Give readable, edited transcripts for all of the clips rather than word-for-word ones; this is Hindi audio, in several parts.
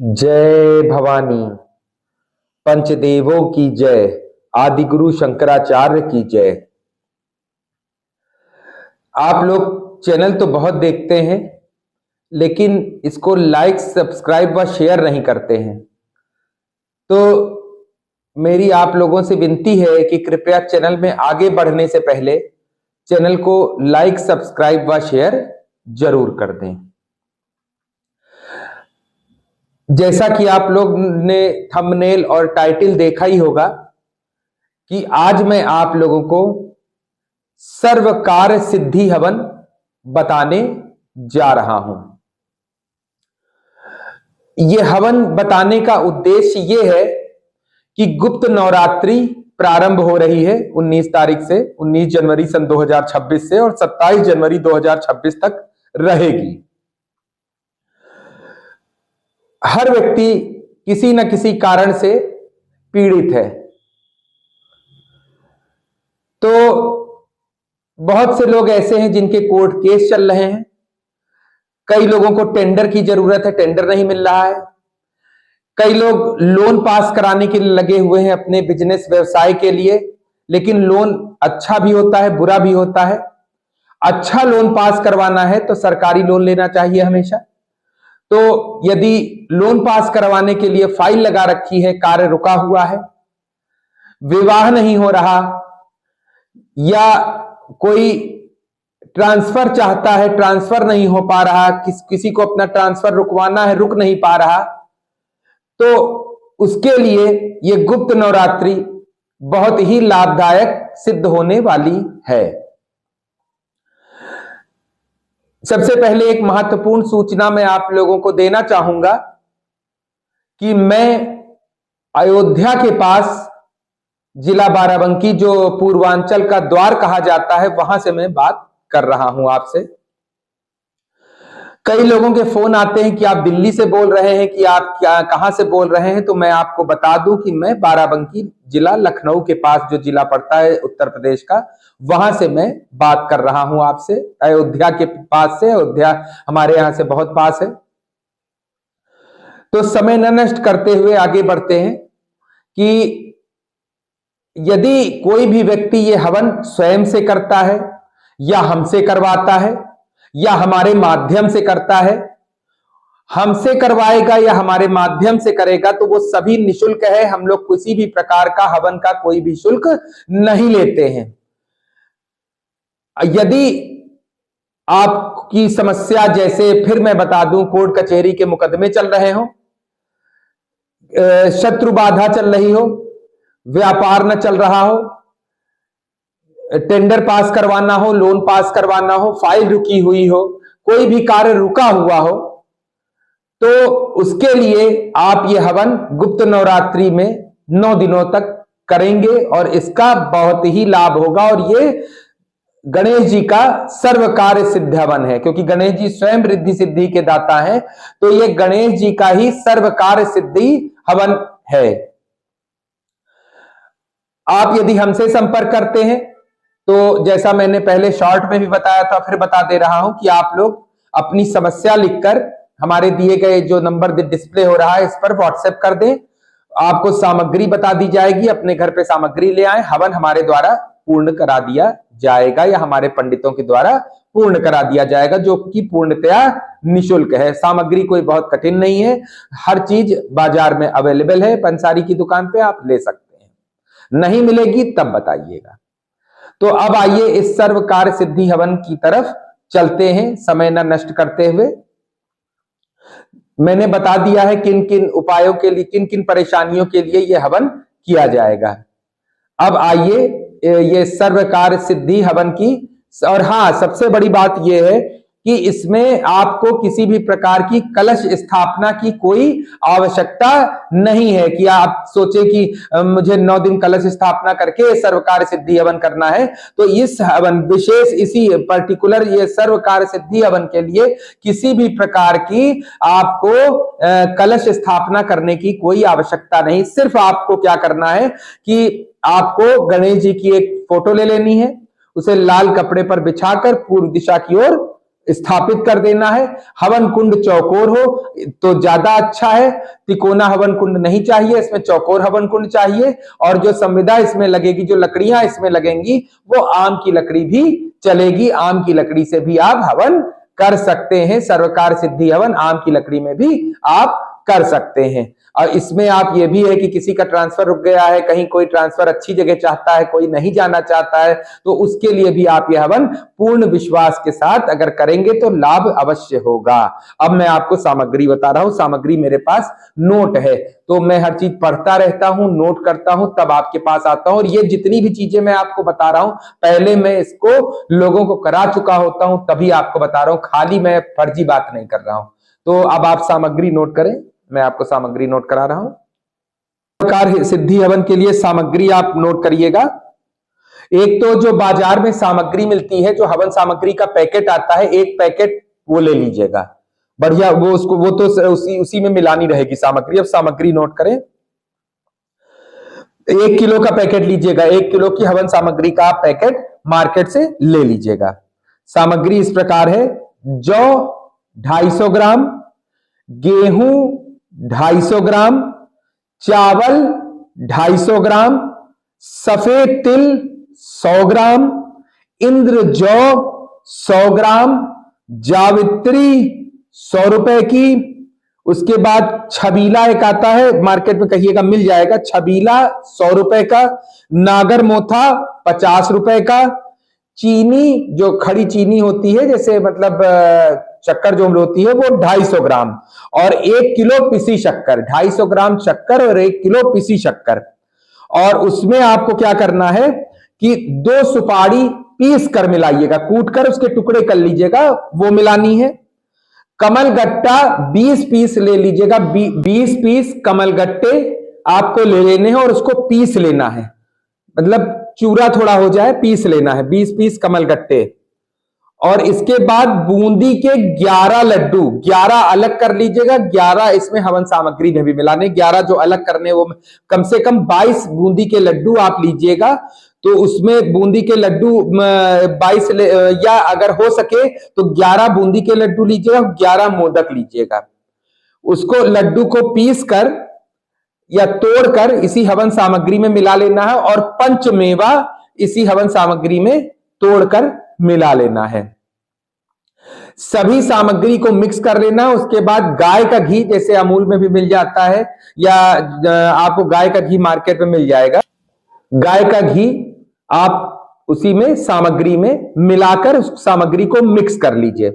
जय भवानी। पंचदेवों की जय। आदि गुरु शंकराचार्य की जय। आप लोग चैनल तो बहुत देखते हैं, लेकिन इसको लाइक सब्सक्राइब व शेयर नहीं करते हैं। तो मेरी आप लोगों से विनती है कि कृपया चैनल में आगे बढ़ने से पहले चैनल को लाइक सब्सक्राइब व शेयर जरूर कर दें। जैसा कि आप लोग ने थंबनेल और टाइटल देखा ही होगा कि आज मैं आप लोगों को सर्व कार्य सिद्धि हवन बताने जा रहा हूं। यह हवन बताने का उद्देश्य यह है कि गुप्त नवरात्रि प्रारंभ हो रही है 19 तारीख से, 19 जनवरी सन 2026 से, और 27 जनवरी 2026 तक रहेगी। हर व्यक्ति किसी न किसी कारण से पीड़ित है। तो बहुत से लोग ऐसे हैं जिनके कोर्ट केस चल रहे हैं। कई लोगों को टेंडर की जरूरत है, टेंडर नहीं मिल रहा है। कई लोग लोन पास कराने के लिए लगे हुए हैं अपने बिजनेस व्यवसाय के लिए, लेकिन लोन अच्छा भी होता है, बुरा भी होता है। अच्छा लोन पास करवाना है तो सरकारी लोन लेना चाहिए हमेशा। तो यदि लोन पास करवाने के लिए फाइल लगा रखी है, कार्य रुका हुआ है, विवाह नहीं हो रहा, या कोई ट्रांसफर चाहता है, ट्रांसफर नहीं हो पा रहा, किसी को अपना ट्रांसफर रुकवाना है, रुक नहीं पा रहा, तो उसके लिए यह गुप्त नवरात्रि बहुत ही लाभदायक सिद्ध होने वाली है। सबसे पहले एक महत्वपूर्ण सूचना मैं आप लोगों को देना चाहूंगा कि मैं अयोध्या के पास जिला बाराबंकी, जो पूर्वांचल का द्वार कहा जाता है, वहां से मैं बात कर रहा हूं आपसे। कई लोगों के फोन आते हैं कि आप दिल्ली से बोल रहे हैं, कि आप कहां से बोल रहे हैं। तो मैं आपको बता दूं कि मैं बाराबंकी जिला, लखनऊ के पास जो जिला पड़ता है उत्तर प्रदेश का, वहां से मैं बात कर रहा हूं आपसे, अयोध्या के पास से। अयोध्या हमारे यहां से बहुत पास है। तो समय न नष्ट करते हुए आगे बढ़ते हैं कि यदि कोई भी व्यक्ति ये हवन स्वयं से करता है, या हमसे करवाता है, या हमारे माध्यम से करता है, हमसे करवाएगा या हमारे माध्यम से करेगा, तो वो सभी निशुल्क है। हम लोग किसी भी प्रकार का हवन का कोई भी शुल्क नहीं लेते हैं। यदि आपकी समस्या, जैसे फिर मैं बता दूं, कोर्ट कचहरी के मुकदमे चल रहे हो, शत्रु बाधा चल रही हो, व्यापार न चल रहा हो, टेंडर पास करवाना हो, लोन पास करवाना हो, फाइल रुकी हुई हो, कोई भी कार्य रुका हुआ हो, तो उसके लिए आप ये हवन गुप्त नवरात्रि में 9 दिनों तक करेंगे और इसका बहुत ही लाभ होगा। और ये गणेश जी का सर्व कार्य सिद्ध हवन है, क्योंकि गणेश जी स्वयं रिद्धि सिद्धि के दाता हैं। तो ये गणेश जी का ही सर्व कार्य सिद्धि हवन है। आप यदि हमसे संपर्क करते हैं, तो जैसा मैंने पहले शॉर्ट में भी बताया था, फिर बता दे रहा हूं कि आप लोग अपनी समस्या लिखकर हमारे दिए गए जो नंबर डिस्प्ले हो रहा है, इस पर व्हाट्सएप कर दें। आपको सामग्री बता दी जाएगी, अपने घर पे सामग्री ले आए, हवन हमारे द्वारा पूर्ण करा दिया जाएगा, या हमारे पंडितों के द्वारा पूर्ण करा दिया जाएगा, जो कि पूर्णतया निशुल्क है। सामग्री कोई बहुत कठिन नहीं है, हर चीज बाजार में अवेलेबल है। पंसारी की दुकान पे आप ले सकते हैं। नहीं मिलेगी तब बताइएगा। तो अब आइए इस सर्व कार्य सिद्धि हवन की तरफ चलते हैं, समय न नष्ट करते हुए। मैंने बता दिया है किन किन उपायों के लिए, किन किन परेशानियों के लिए यह हवन किया जाएगा। अब आइए ये सर्व कार्य सिद्धि हवन की। और हाँ, सबसे बड़ी बात यह है कि इसमें आपको किसी भी प्रकार की कलश स्थापना की कोई आवश्यकता नहीं है, कि आप सोचें कि मुझे 9 दिन कलश स्थापना करके सर्व कार्य सिद्धि हवन करना है। तो इस हवन विशेष, इसी पर्टिकुलर ये सर्व कार्य सिद्धि हवन के लिए किसी भी प्रकार की आपको कलश स्थापना करने की कोई आवश्यकता नहीं। सिर्फ आपको क्या करना है कि आपको गणेश जी की एक फोटो ले लेनी है, उसे लाल कपड़े पर बिछाकर पूर्व दिशा की ओर स्थापित कर देना है। हवन कुंड चौकोर हो तो ज्यादा अच्छा है, तिकोना हवन कुंड नहीं चाहिए, इसमें चौकोर हवन कुंड चाहिए। और जो संविदा इसमें लगेगी, जो लकड़ियां इसमें लगेंगी, वो आम की लकड़ी भी चलेगी। आम की लकड़ी से भी आप हवन कर सकते हैं। सर्वकार सिद्धि हवन आम की लकड़ी में भी आप कर सकते हैं। और इसमें आप ये भी है कि किसी का ट्रांसफर रुक गया है, कहीं कोई ट्रांसफर अच्छी जगह चाहता है, कोई नहीं जाना चाहता है, तो उसके लिए भी आप ये हवन पूर्ण विश्वास के साथ अगर करेंगे तो लाभ अवश्य होगा। अब मैं आपको सामग्री बता रहा हूं। सामग्री मेरे पास नोट है, तो मैं हर चीज पढ़ता रहता हूं, नोट करता हूं, तब आपके पास आता हूं। और ये जितनी भी चीजें मैं आपको बता रहा हूं, पहले मैं इसको लोगों को करा चुका होता हूं, तभी आपको बता रहा हूं, खाली मैं फर्जी बात नहीं कर रहा हूं। तो अब आप सामग्री नोट करें, मैं आपको सामग्री नोट करा रहा हूं। सर्वकार सिद्धि हवन के लिए सामग्री आप नोट करिएगा। एक तो जो बाजार में सामग्री मिलती है, जो हवन सामग्री का पैकेट आता है, एक पैकेट वो ले लीजिएगा, बढ़िया। वो तो उसी में मिलानी रहेगी सामग्री। अब सामग्री नोट करें। 1 किलो का पैकेट लीजिएगा, 1 किलो की हवन सामग्री का आप पैकेट मार्केट से ले लीजिएगा। सामग्री इस प्रकार है: जौ 250 ग्राम, गेहूं 250 ग्राम, चावल 250 ग्राम, सफेद तिल 100 ग्राम, इंद्र जौ 100 ग्राम, जावित्री 100 रुपए की। उसके बाद छबीला एक आता है, मार्केट में कहिएगा मिल जाएगा, छबीला 100 रुपए का, नागर मोथा 50 रुपए का, चीनी जो खड़ी चीनी होती है, जैसे मतलब शक्कर जो होती है, वो 250 ग्राम, और 1 किलो पिसी शक्कर, 250 ग्राम शक्कर और 1 किलो पिसी शक्कर। और उसमें आपको क्या करना है कि 2 सुपारी पीस कर मिलाइएगा, कूट कर उसके टुकड़े कर लीजिएगा, वो मिलानी है। कमल गट्टा 20 पीस ले लीजिएगा, 20 पीस कमल गट्टे आपको ले लेने हैं और उसको पीस लेना है, मतलब चूरा थोड़ा हो जाए, पीस लेना है 20 पीस कमल गट्टे। और इसके बाद बूंदी के 11 लड्डू, 11 अलग कर लीजिएगा, 11 इसमें हवन सामग्री में भी मिलाने, 11 जो अलग करने, वो कम से कम 22 बूंदी के लड्डू आप लीजिएगा। तो उसमें बूंदी के लड्डू 22 या अगर हो सके तो 11 बूंदी के लड्डू लीजिएगा, 11 मोदक लीजिएगा। उसको लड्डू को पीस कर या तोड़कर इसी हवन सामग्री में मिला लेना है, और पंचमेवा इसी हवन सामग्री में तोड़कर मिला लेना है। सभी सामग्री को मिक्स कर लेना। उसके बाद गाय का घी, जैसे अमूल में भी मिल जाता है या आपको गाय का घी मार्केट में मिल जाएगा, गाय का घी आप उसी में सामग्री में मिलाकर उस सामग्री को मिक्स कर लीजिए।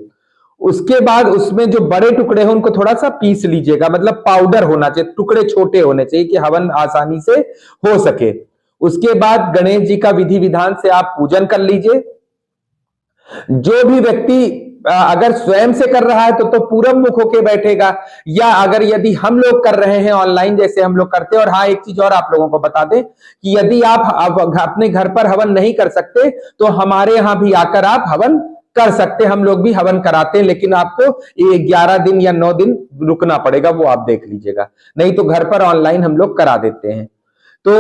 उसके बाद उसमें जो बड़े टुकड़े हैं उनको थोड़ा सा पीस लीजिएगा, मतलब पाउडर होना चाहिए, टुकड़े छोटे होने चाहिए कि हवन आसानी से हो सके। उसके बाद गणेश जी का विधि विधान से आप पूजन कर लीजिए। जो भी व्यक्ति अगर स्वयं से कर रहा है तो पूरब मुख होके बैठेगा, या अगर यदि हम लोग कर रहे हैं ऑनलाइन जैसे हम लोग करते हैं। और हाँ, एक चीज और आप लोगों को बता दें कि यदि आप अपने घर पर हवन नहीं कर सकते तो हमारे यहां भी आकर आप हवन कर सकते हैं। हम लोग भी हवन कराते हैं, लेकिन आपको 11 दिन या 9 दिन रुकना पड़ेगा, वो आप देख लीजिएगा। नहीं तो घर पर ऑनलाइन हम लोग करा देते हैं। तो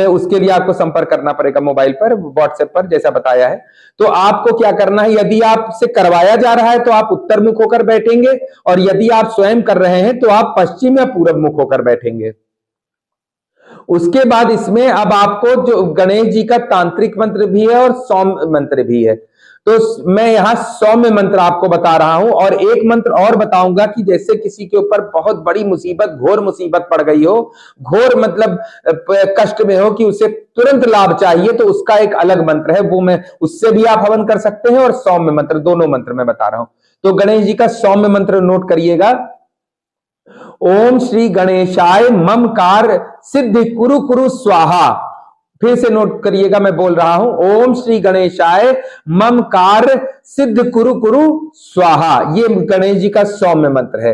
उसके लिए आपको संपर्क करना पड़ेगा मोबाइल पर, व्हाट्सएप पर, जैसा बताया है। तो आपको क्या करना है, यदि आपसे करवाया जा रहा है तो आप उत्तर मुख होकर बैठेंगे, और यदि आप स्वयं कर रहे हैं तो आप पश्चिम या पूरब मुख होकर बैठेंगे। उसके बाद इसमें अब आपको जो गणेश जी का तांत्रिक मंत्र भी है और सौम्य मंत्र भी है, तो मैं यहां सौम्य मंत्र आपको बता रहा हूं। और एक मंत्र और बताऊंगा कि जैसे किसी के ऊपर बहुत बड़ी मुसीबत, घोर मुसीबत पड़ गई हो, घोर मतलब कष्ट में हो कि उसे तुरंत लाभ चाहिए, तो उसका एक अलग मंत्र है, वो मैं उससे भी आप हवन कर सकते हैं। और सौम्य मंत्र, दोनों मंत्र मैं बता रहा हूं। तो गणेश जी का सौम्य मंत्र नोट करिएगा: ओम श्री गणेशाय मम कार सिद्धि कुरु कुरु स्वाहा। फिर से नोट करिएगा, मैं बोल रहा हूं, ओम श्री गणेशाय मम कार सिद्ध कुरु कुरु स्वाहा। ये गणेश जी का सौम्य मंत्र है।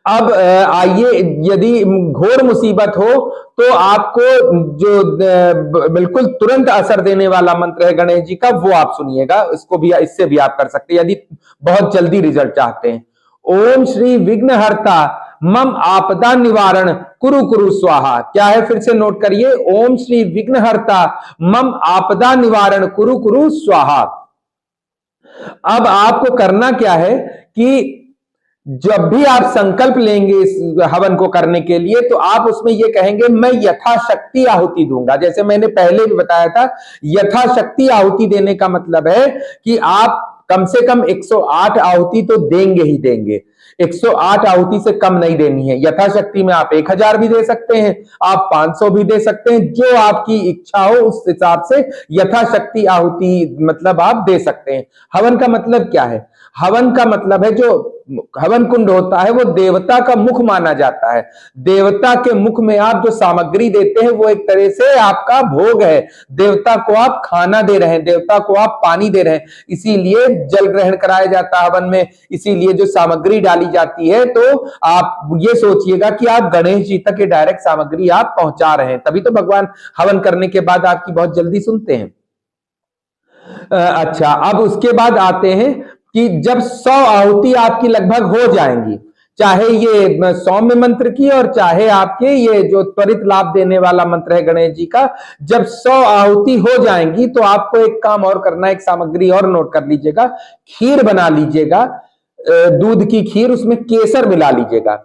अब आइए, यदि घोर मुसीबत हो तो आपको जो बिल्कुल तुरंत असर देने वाला मंत्र है गणेश जी का, वो आप सुनिएगा। इसको भी, इससे भी आप कर सकते हैं यदि बहुत जल्दी रिजल्ट चाहते हैं। ओम श्री विघ्नहर्ता मम आपदा निवारण कुरु कुरु स्वाहा। क्या है, फिर से नोट करिए, ओम श्री विघ्नहर्ता मम आपदा निवारण कुरु कुरु स्वाहा। अब आपको करना क्या है कि जब भी आप संकल्प लेंगे इस हवन को करने के लिए, तो आप उसमें ये कहेंगे मैं यथाशक्ति आहुति दूंगा। जैसे मैंने पहले भी बताया था, यथाशक्ति आहुति देने का मतलब है कि आप कम से कम 108 आहुति तो देंगे ही देंगे। 108 आहुति से कम नहीं देनी है। यथाशक्ति में आप 1000 भी दे सकते हैं, आप 500 भी दे सकते हैं, जो आपकी इच्छा हो उस हिसाब से यथाशक्ति आहुति मतलब आप दे सकते हैं। हवन का मतलब क्या है? हवन का मतलब है, जो हवन कुंड होता है वो देवता का मुख माना जाता है। देवता के मुख में आप जो सामग्री देते हैं वो एक तरह से आपका भोग है। देवता को आप खाना दे रहे हैं, देवता को आप पानी दे रहे हैं, इसीलिए जल ग्रहण कराया जाता है हवन में, इसीलिए जो सामग्री डाली जाती है। तो आप ये सोचिएगा कि आप गणेश जी तक ये डायरेक्ट सामग्री आप पहुंचा रहे हैं, तभी तो भगवान हवन करने के बाद आपकी बहुत जल्दी सुनते हैं। अच्छा, अब उसके बाद आते हैं कि जब 100 आहुति आपकी लगभग हो जाएंगी, चाहे ये सौम्य मंत्र की और चाहे आपके ये जो त्वरित लाभ देने वाला मंत्र है गणेश जी का, जब 100 आहुति हो जाएंगी तो आपको एक काम और करना है, एक सामग्री और नोट कर लीजिएगा। खीर बना लीजिएगा, दूध की खीर, उसमें केसर मिला लीजिएगा।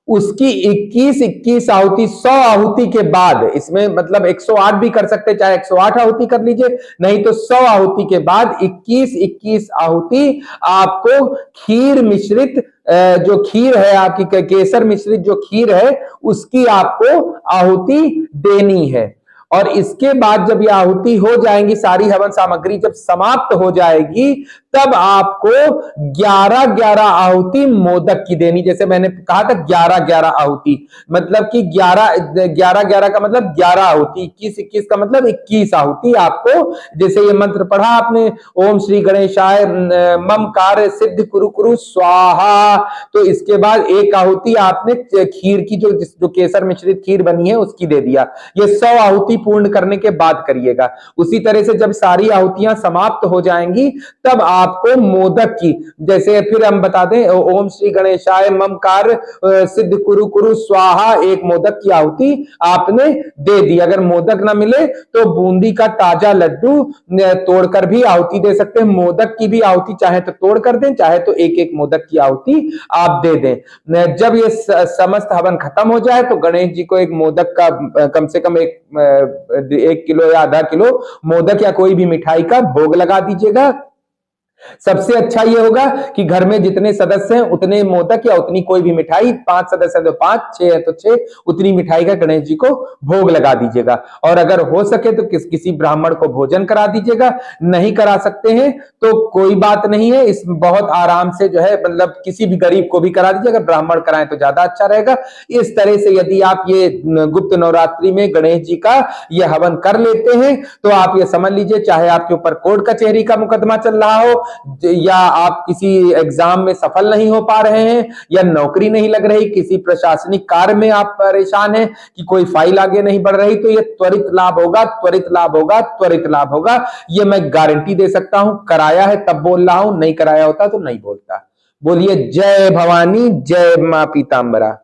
उसकी 21 आहुति 100 आहुति के बाद, इसमें मतलब 108 भी कर सकते, चाहे 108 आहुति कर लीजिए, नहीं तो 100 आहुति के बाद 21 आहुति आपको खीर मिश्रित, जो खीर है आपकी केसर मिश्रित जो खीर है उसकी आपको आहुति देनी है। और इसके बाद जब ये आहुति हो जाएंगी, सारी हवन सामग्री जब समाप्त हो जाएगी, तब आपको 11 आहुति मोदक की देनी। जैसे मैंने कहा था 11 आहुति, मतलब कि 11 का मतलब 11 आहुति, 21 का मतलब 21 आहुति आपको। जैसे ये मंत्र पढ़ा आपने, ओम श्री गणेशाय मम कार्य सिद्ध कुरु कुरु स्वाहा, तो इसके बाद एक आहुति आपने खीर की, जो केसर मिश्रित खीर बनी है उसकी दे दिया। ये 100 आहुति पूर्ण करने के बाद करिएगा। उसी तरह से जब सारी आहुतियां समाप्त हो जाएंगी तब आपको मोदक की, जैसे फिर हम बता दें, ओम श्री गणेशाय मम कार्य सिद्ध कुरु कुरु स्वाहा, एक मोदक की आहुति आपने दे दी। अगर मोदक ना मिले तो बूंदी का ताजा लड्डू तोड़कर भी आहुति दे सकते हैं। मोदक की भी आहुति चाहे तो तोड़ कर दें, चाहे तो एक मोदक की आहुति आप दे दें। जब ये समस्त हवन खत्म हो जाए तो गणेश जी को एक मोदक का कम से कम 1 किलो या आधा किलो मोदक या कोई भी मिठाई का भोग लगा दीजिएगा। सबसे अच्छा यह होगा कि घर में जितने सदस्य हैं उतने मोदक या उतनी कोई भी मिठाई, 5 सदस्य हैं तो 5, 6 है तो 6, उतनी मिठाई का गणेश जी को भोग लगा दीजिएगा। और अगर हो सके तो किसी ब्राह्मण को भोजन करा दीजिएगा। नहीं करा सकते हैं तो कोई बात नहीं है, इस बहुत आराम से जो है, मतलब किसी भी गरीब को भी करा दीजिए, अगर ब्राह्मण कराएं तो ज्यादा अच्छा रहेगा। इस तरह से यदि आप ये गुप्त नवरात्रि में गणेश जी का ये हवन कर लेते हैं तो आप ये समझ लीजिए, चाहे आपके ऊपर कोर्ट कचहरी का मुकदमा चल रहा हो, या आप किसी एग्जाम में सफल नहीं हो पा रहे हैं, या नौकरी नहीं लग रही, किसी प्रशासनिक कार्य में आप परेशान हैं कि कोई फाइल आगे नहीं बढ़ रही, तो ये त्वरित लाभ होगा, त्वरित लाभ होगा, त्वरित लाभ होगा। ये मैं गारंटी दे सकता हूं। कराया है तब बोल रहा हूं, नहीं कराया होता तो नहीं बोलता। बोलिए जय भवानी, जय मां पीतांबरा।